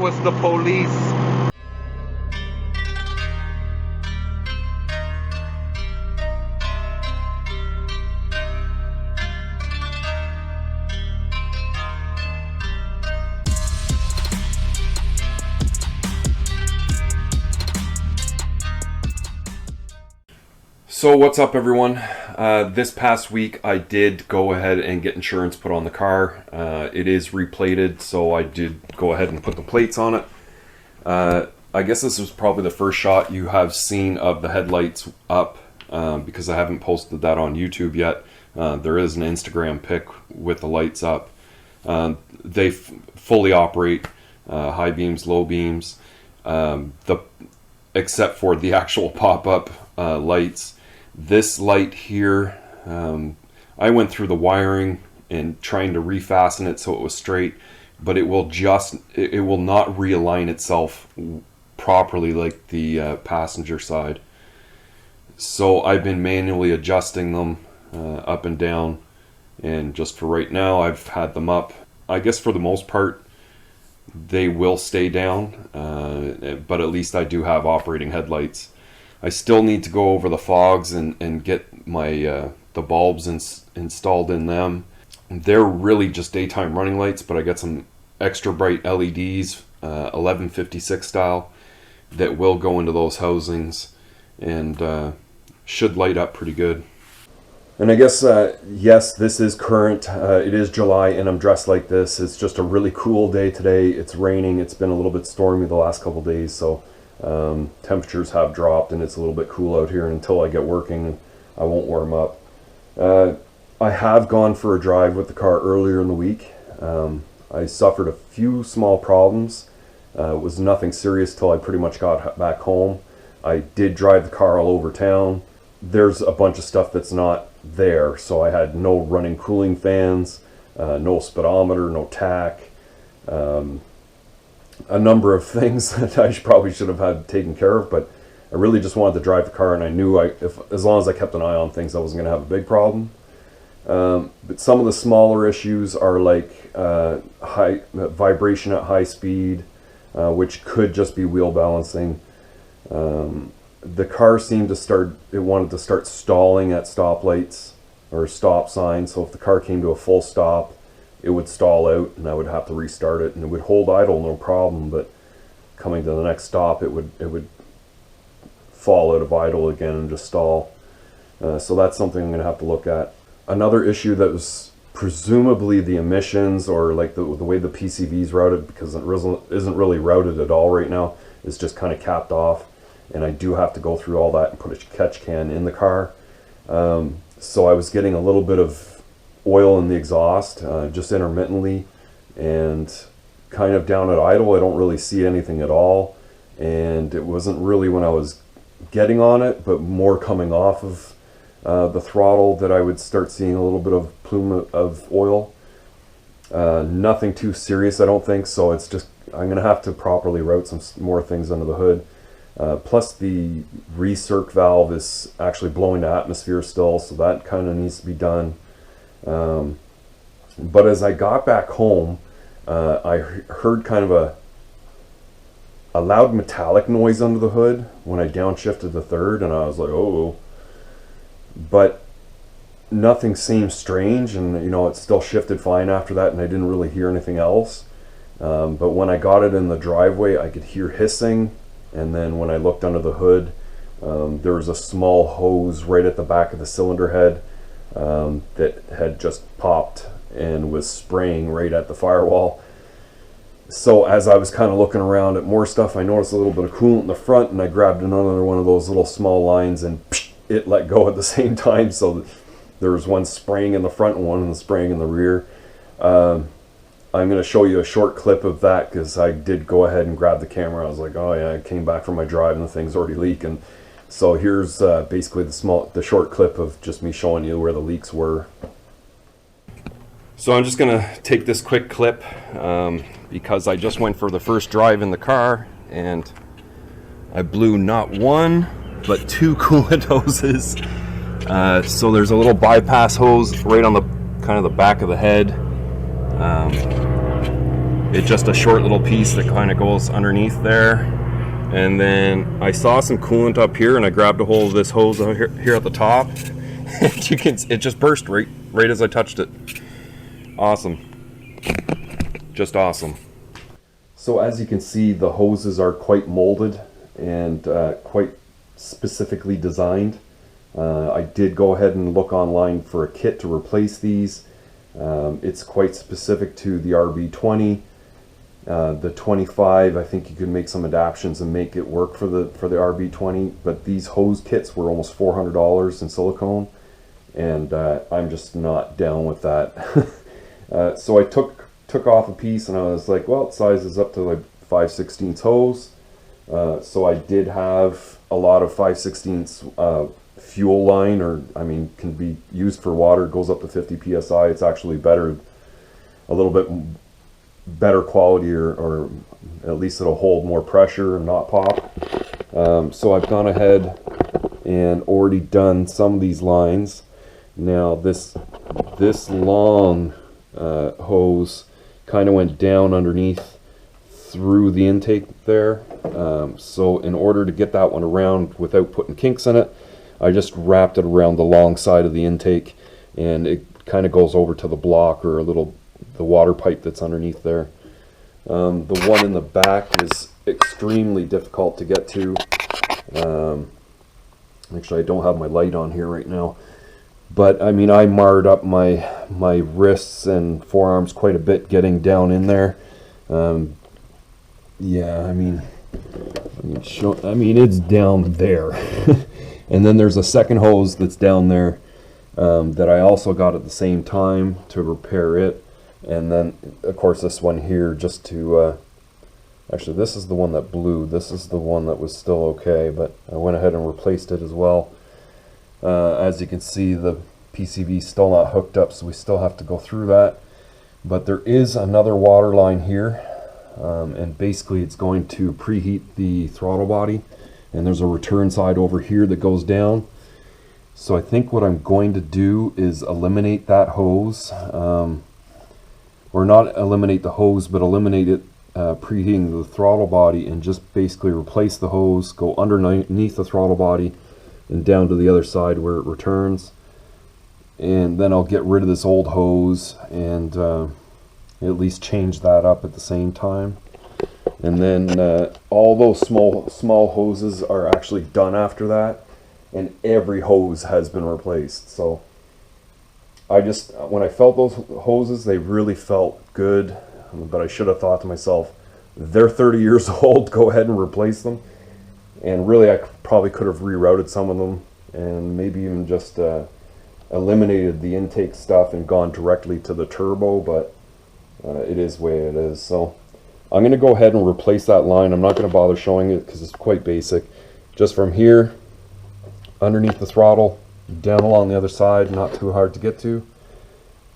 was the police. So what's up, everyone? This past week I did go ahead and get insurance put on the car. It is replated, so I did go ahead and put the plates on it. I guess this was probably the first shot you have seen of the headlights up, because I haven't posted that on YouTube yet. There is an Instagram pic with the lights up. They fully operate, high beams, low beams, except for the actual pop-up lights. This light here, I went through the wiring and trying to refasten it so it was straight, but it will not realign itself properly like the passenger side. So I've been manually adjusting them up and down, and just for right now I've had them up. I guess for the most part they will stay down, but at least I do have operating headlights. I still need to go over the fogs and get my the bulbs installed in them. They're really just daytime running lights, but I got some extra bright LEDs, 1156 style, that will go into those housings and should light up pretty good. And I guess, yes, this is current. It is July and I'm dressed like this. It's just a really cool day today. It's raining. It's been a little bit stormy the last couple days, so temperatures have dropped and it's a little bit cool out here, and until I get working I won't warm up. I have gone for a drive with the car earlier in the week. I suffered a few small problems. It was nothing serious till I pretty much got back home. I did drive the car all over town. There's a bunch of stuff that's not there, so I had no running cooling fans, no speedometer, no tach, a number of things that I probably should have had taken care of, but I really just wanted to drive the car, and I knew as long as I kept an eye on things, I wasn't going to have a big problem. But some of the smaller issues are like high vibration at high speed, which could just be wheel balancing. The car seemed to wanted to start stalling at stoplights or stop signs, so if the car came to a full stop, it would stall out and I would have to restart it, and it would hold idle no problem, but coming to the next stop it would fall out of idle again and just stall. So that's something I'm going to have to look at. Another issue that was presumably the emissions, or like the way the PCV is routed, because it isn't really routed at all right now, is just kind of capped off, and I do have to go through all that and put a catch can in the car. So I was getting a little bit of oil in the exhaust, just intermittently, and kind of down at idle I don't really see anything at all, and it wasn't really when I was getting on it, but more coming off of the throttle that I would start seeing a little bit of plume of oil. Nothing too serious, I don't think, so it's just I'm gonna have to properly route some more things under the hood. Plus the recirc valve is actually blowing the atmosphere still, so that kind of needs to be done. But as I got back home, I heard kind of a loud metallic noise under the hood when I downshifted the third, and I was like, oh, but nothing seemed strange, and you know, it still shifted fine after that, and I didn't really hear anything else. But when I got it in the driveway, I could hear hissing, and then when I looked under the hood, there was a small hose right at the back of the cylinder head that had just popped and was spraying right at the firewall. So as I was kind of looking around at more stuff, I noticed a little bit of coolant in the front, and I grabbed another one of those little small lines, and it let go at the same time, so there was one spraying in the front and one spraying in the rear. I'm going to show you a short clip of that, because I did go ahead and grab the camera. I was like, oh yeah, I came back from my drive and the thing's already leaking. So here's basically the short clip of just me showing you where the leaks were. So I'm just going to take this quick clip because I just went for the first drive in the car, and I blew not one but two coolant hoses. So there's a little bypass hose right on the kind of the back of the head. It's just a short little piece that kind of goes underneath there. And then I saw some coolant up here, and I grabbed a hold of this hose here at the top. And you can, it just burst right as I touched it. Awesome. Just awesome. So as you can see, the hoses are quite molded and quite specifically designed. I did go ahead and look online for a kit to replace these. It's quite specific to the RB20. The 25, I think you could make some adaptations and make it work for the RB20, but these hose kits were almost $400 in silicone, and I'm just not down with that. So I took off a piece, and I was like, well, it sizes up to like 5/16 hose. So I did have a lot of 5/16 fuel line, or I mean, can be used for water. It goes up to 50 psi. It's actually better, a little bit better quality, or at least it'll hold more pressure and not pop. So I've gone ahead and already done some of these lines. Now this long hose kind of went down underneath through the intake there. So in order to get that one around without putting kinks in it, I just wrapped it around the long side of the intake, and it kind of goes over to the block, or the water pipe that's underneath there. The one in the back is extremely difficult to get to. Actually, I don't have my light on here right now, but I mean, I marred up my wrists and forearms quite a bit getting down in there. Yeah, I mean it's down there. And then there's a second hose that's down there that I also got at the same time to repair it. And then, of course, this one here, just to actually, this is the one that blew. This is the one that was still okay, but I went ahead and replaced it as well. As you can see, the PCV is still not hooked up, so we still have to go through that. But there is another water line here, and basically it's going to preheat the throttle body. And there's a return side over here that goes down. So I think what I'm going to do is eliminate that hose, or not eliminate the hose, but eliminate it preheating the throttle body, and just basically replace the hose, go underneath the throttle body and down to the other side where it returns. And then I'll get rid of this old hose and at least change that up at the same time. And then all those small hoses are actually done after that, and every hose has been replaced. So I just, when I felt those hoses, they really felt good, but I should have thought to myself, they're 30 years old, go ahead and replace them. And really, I probably could have rerouted some of them, and maybe even just eliminated the intake stuff and gone directly to the turbo, but it is the way it is. So I'm going to go ahead and replace that line. I'm not going to bother showing it because it's quite basic. Just from here, underneath the throttle, down along the other side, not too hard to get to.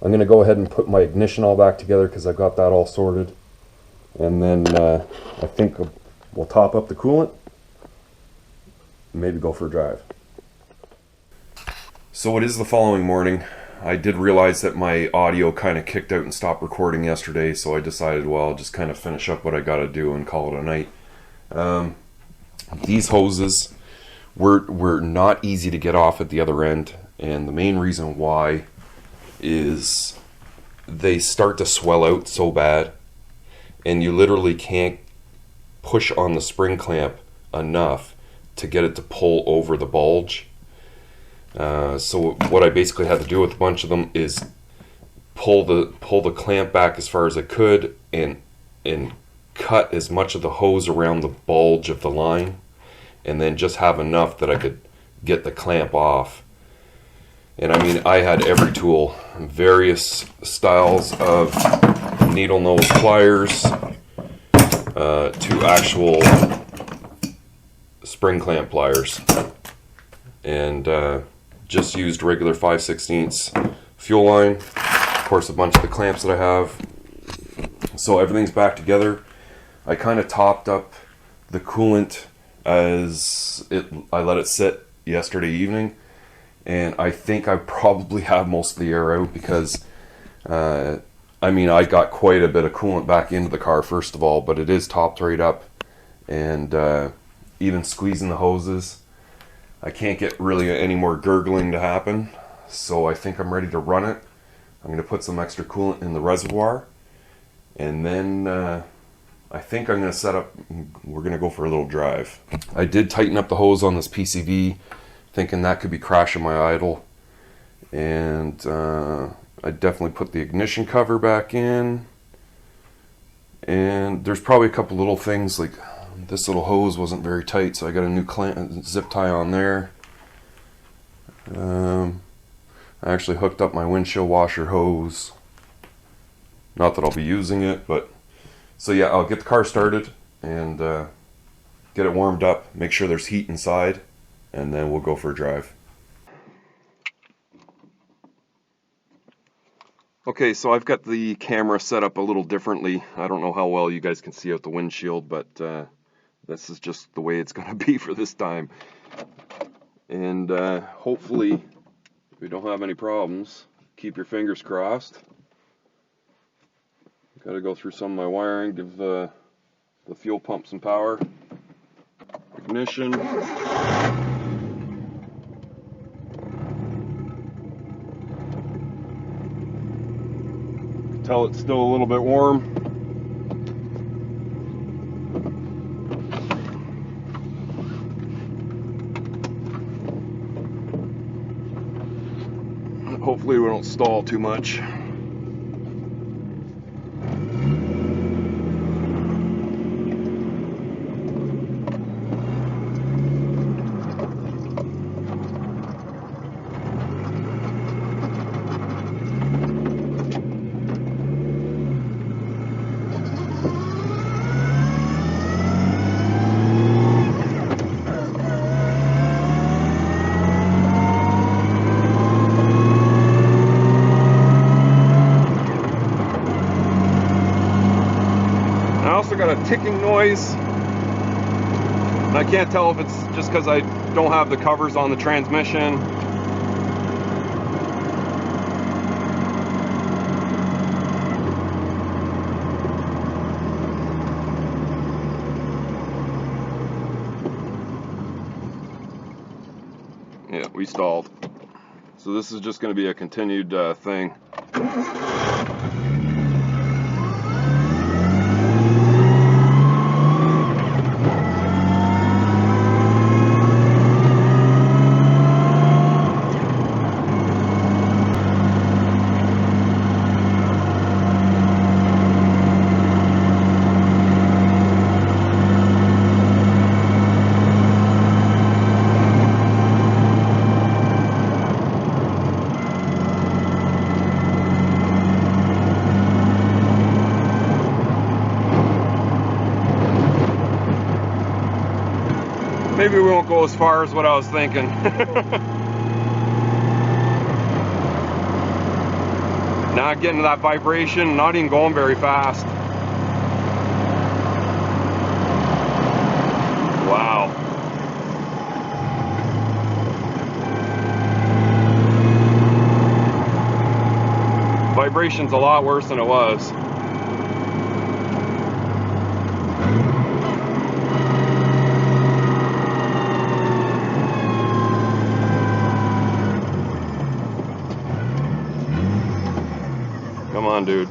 I'm going to go ahead and put my ignition all back together because I've got that all sorted. And then I think we'll top up the coolant, maybe go for a drive. So it is the following morning. I did realize that my audio kind of kicked out and stopped recording yesterday, so I decided, well, I'll just kind of finish up what I got to do and call it a night. These hoses were not easy to get off at the other end, and the main reason why is they start to swell out so bad, and you literally can't push on the spring clamp enough to get it to pull over the bulge. So what I basically had to do with a bunch of them is pull the clamp back as far as I could and cut as much of the hose around the bulge of the line, and then just have enough that I could get the clamp off. And I mean, I had every tool, various styles of needle nose pliers to actual spring clamp pliers, and just used regular 5/16 fuel line, of course a bunch of the clamps that I have. So everything's back together. I kind of topped up the coolant as I let it sit yesterday evening, and I think I probably have most of the air out because I mean, I got quite a bit of coolant back into the car, first of all, but it is topped right up. And even squeezing the hoses, I can't get really any more gurgling to happen. So I think I'm ready to run it. I'm going to put some extra coolant in the reservoir. And then I think I'm going to set up, we're going to go for a little drive. I did tighten up the hose on this PCV, thinking that could be crashing my idle. And I definitely put the ignition cover back in. And there's probably a couple little things, like this little hose wasn't very tight, so I got a new zip tie on there. I actually hooked up my windshield washer hose. Not that I'll be using it, but so yeah, I'll get the car started and get it warmed up, make sure there's heat inside, and then we'll go for a drive. Okay, so I've got the camera set up a little differently. I don't know how well you guys can see out the windshield, but this is just the way it's going to be for this time. And hopefully we don't have any problems. Keep your fingers crossed. Got to go through some of my wiring, give the fuel pump some power. Ignition. Tell it's still a little bit warm. Hopefully we don't stall too much. Got a ticking noise, and I can't tell if it's just because I don't have the covers on the transmission. Yeah, we stalled. So this is just going to be a continued thing. Maybe we won't go as far as what I was thinking. Not getting to that vibration, not even going very fast. Wow. Vibration's a lot worse than it was. Come on, dude.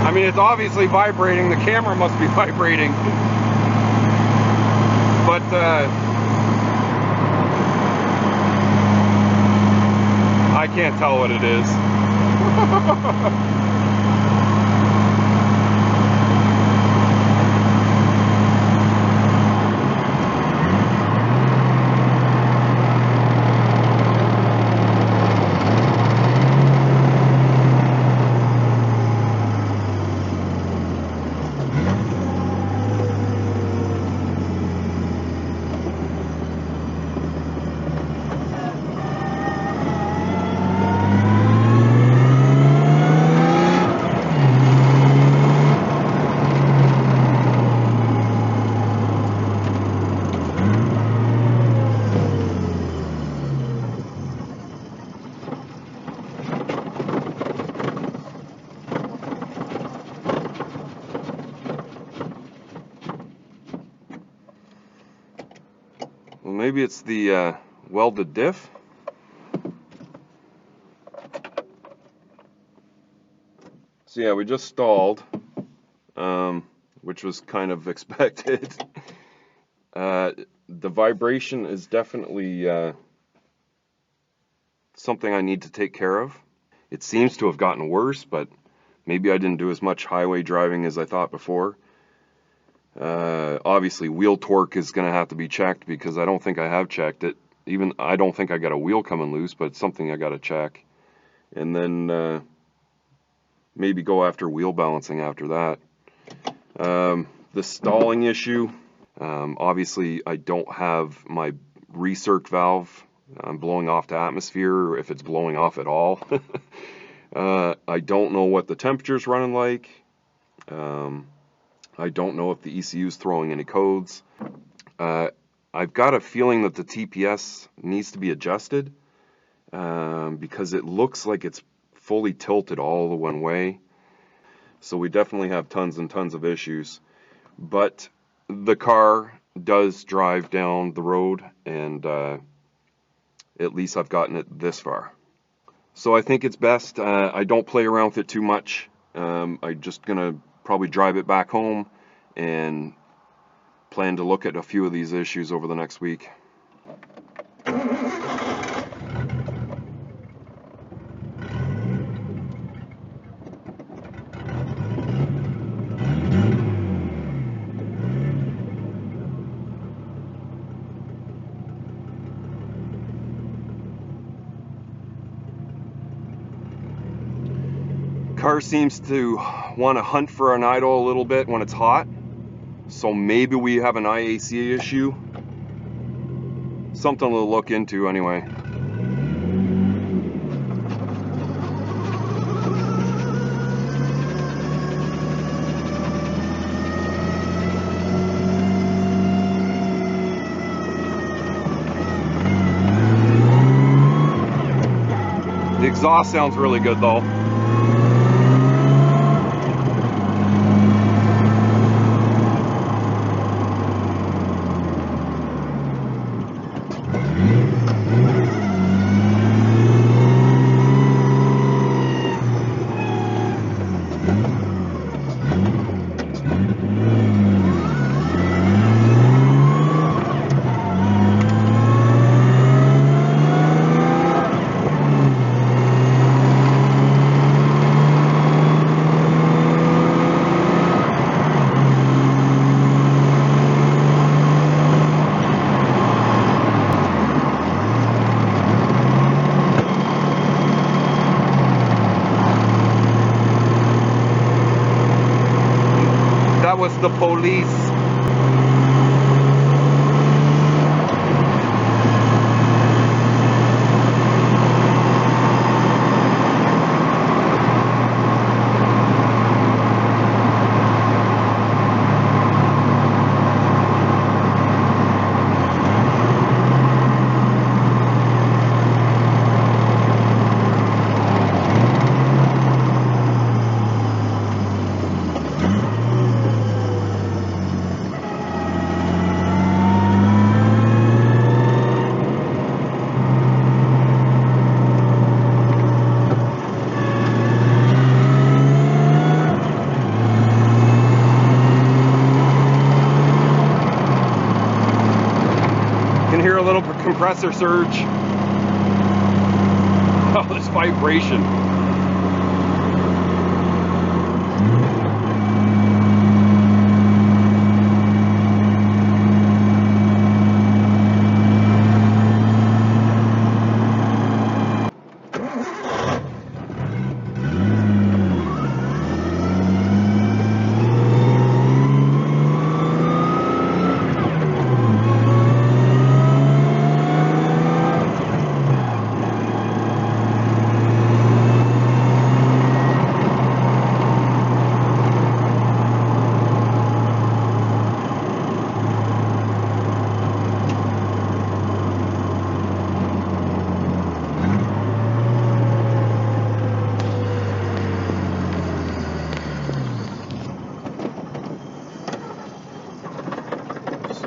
I mean, it's obviously vibrating. The camera must be vibrating. But I can't tell what it is. maybe it's the welded diff. So yeah, we just stalled, which was kind of expected. The vibration is definitely something I need to take care of. It seems to have gotten worse, but maybe I didn't do as much highway driving as I thought before. Obviously, wheel torque is going to have to be checked because I don't think I have checked it. Even I don't think I got a wheel coming loose, but it's something I got to check. And then maybe go after wheel balancing after that. The stalling issue, obviously I don't have my recirc valve. I'm blowing off to atmosphere, if it's blowing off at all. I don't know what the temperature's running like. I don't know if the ECU is throwing any codes. I've got a feeling that the TPS needs to be adjusted because it looks like it's fully tilted all the one way. So we definitely have tons and tons of issues. But the car does drive down the road, and at least I've gotten it this far. So I think it's best I don't play around with it too much. I'm just gonna probably drive it back home and plan to look at a few of these issues over the next week. Car seems to want to hunt for an idle a little bit when it's hot, so maybe we have an IAC issue. Something to look into anyway. The exhaust sounds really good though. That was the police. Compressor surge. Oh, this vibration.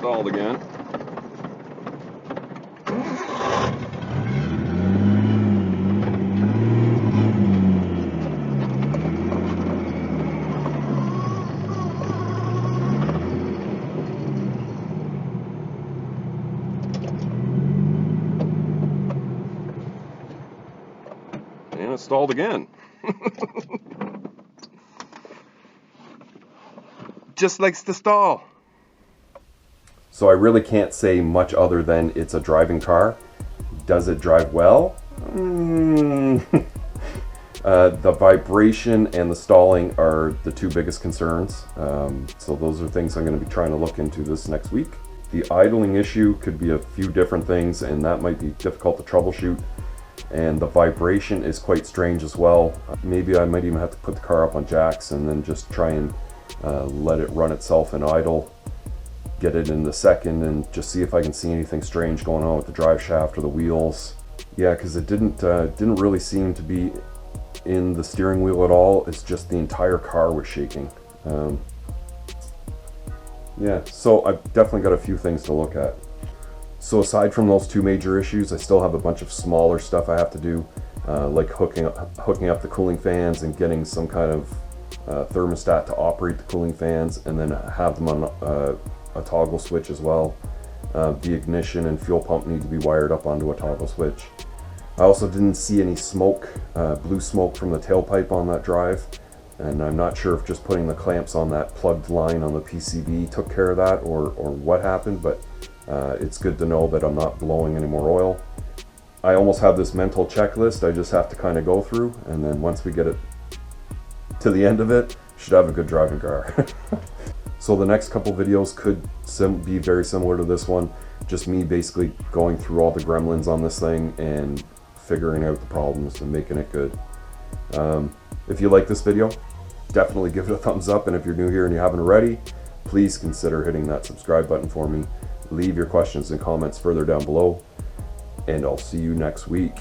Stalled again. And it stalled again. Just likes to stall. So I really can't say much other than it's a driving car. Does it drive well? The vibration and the stalling are the two biggest concerns. So those are things I'm going to be trying to look into this next week. The idling issue could be a few different things, and that might be difficult to troubleshoot. And the vibration is quite strange as well. Maybe I might even have to put the car up on jacks and then just try and let it run itself in idle, get it in the second, and just see if I can see anything strange going on with the drive shaft or the wheels. Yeah, because it didn't really seem to be in the steering wheel at all. It's just the entire car was shaking. Yeah, so I've definitely got a few things to look at. So aside from those two major issues, I still have a bunch of smaller stuff I have to do, like hooking up the cooling fans and getting some kind of thermostat to operate the cooling fans, and then have them on a toggle switch as well. The ignition and fuel pump need to be wired up onto a toggle switch. I also didn't see any smoke, blue smoke from the tailpipe on that drive, and I'm not sure if just putting the clamps on that plugged line on the PCB took care of that, or what happened, but it's good to know that I'm not blowing any more oil. I almost have this mental checklist I just have to kind of go through, and then once we get it to the end of it, should have a good driving car. So the next couple videos could be very similar to this one, just me basically going through all the gremlins on this thing and figuring out the problems and making it good. If you like this video, definitely give it a thumbs up, and if you're new here and you haven't already, please consider hitting that subscribe button for me. Leave your questions and comments further down below, and I'll see you next week.